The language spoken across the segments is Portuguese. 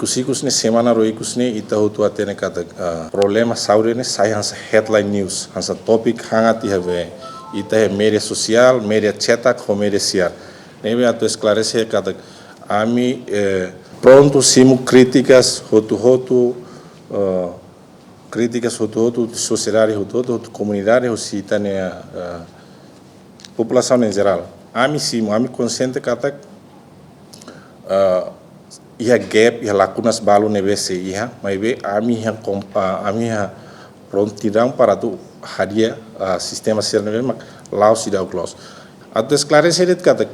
ikus ne semana ro ikus ne ita hutu atene kata problema saure ne sai hansa headline news hansa topic hangati have ita é mídia social, mídia cetak ou mídia siar. Neve a tu esclarecer kata ami pronto simu críticas críticas sociedade comunidade hosita ne população em geral. Ami simu ami consciente kata ia gap ia lacunas balu neve se ia mas be ami prontidão para tu hadia sistema ser neve mak lau sida close. A tu esclarecer kata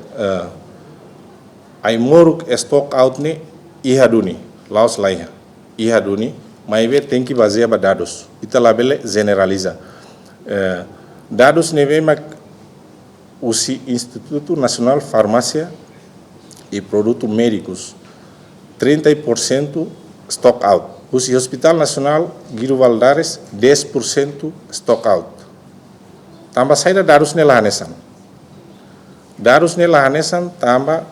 ai moruk stock out ne ia duni laus laiha ia duni mas be tem que basear ba dados ita labele generaliza dados neve mak usi Instituto Nacional Farmácia e Produtos Médicos 30% stock out. Usi Hospital Nacional Guido Valadares 10% stock out. Tambah saída dados nela hanesan. Dados nela hanesan tambah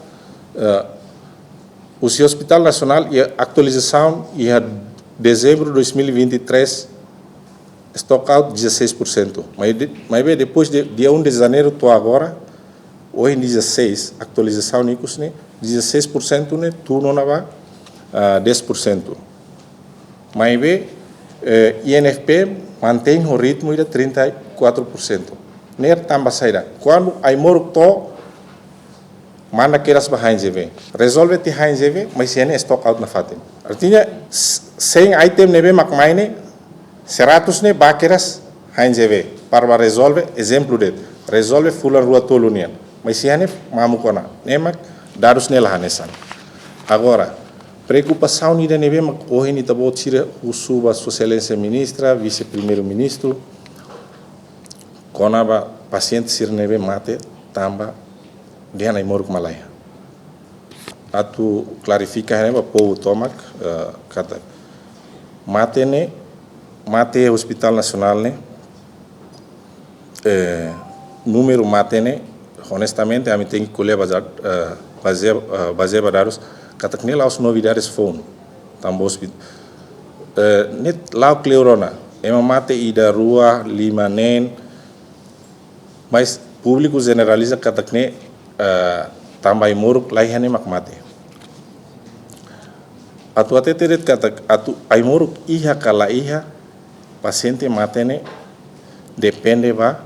usi Hospital Nacional e atualização e dezembro de 2023 stock out 16%. Mas depois dia 1 de janeiro to agora hoje 16 atualização nicos ne 16% ne tu não vai 10%. Mas INFP mantém o ritmo de 34%. Ner tambah saída. Quando ai moruk to mana keras behind JV. Resolve ti behind JV, mas se ene stock out na fatin. Artinya sem item nebe makmaine 100 ne bakeras behind JV. Para resolve exemplo de resolve fulan rua tolunian. Mas se ene mamukona. Nemak dados nela hanesan. Agora preocupação nida neve mak hoje ni tabo tira o suba sua excelência ministra, vice-primeiro-ministro, konaba paciente sir neve mate tamba dia na imoruk malaya. Atu clarifica neve povo tomak kata mate Hospital Nacional ne número mate ne honestamente a mim tem que colher basear dados kata kene laus novidades phone tambo hospital net lau cleurona ema mate ida rua lima nen mas público generaliza kata kene tambah imuruk laihane mak mate atu ate teret kata atu imuruk iha kala iha paciente mate ne depende ba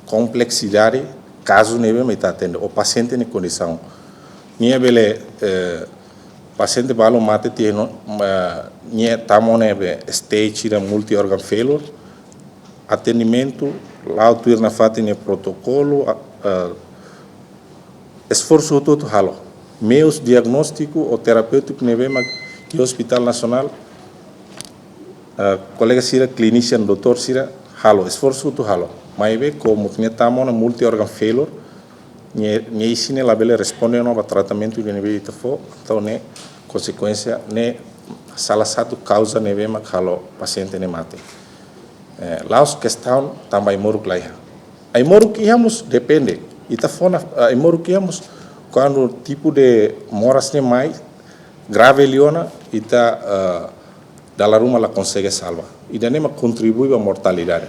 complexidade caso neve me atende o paciente ne condição nia bele paciente balo mate tieno nia tamone be stage da multi organ failure atendimento lá tuir na fatine protocolo esforço todo halo meus diagnóstico o terapêutico neve mag que Hospital Nacional colega sira clinician doutor sira halo esforço todo halo mas be como nia tamone multi organ failure nie isine labele responde no ba tratamento de nível itafo então ne consequência ne salah satu causa neve mak halo paciente ne mate laos questão também moruk laiha ai moruk iamos depende itafo na ai moruk iamos quando tipo de moras ne mais grave liona ita dalla ruma la consegue salva e dane ma contribui ba mortalidade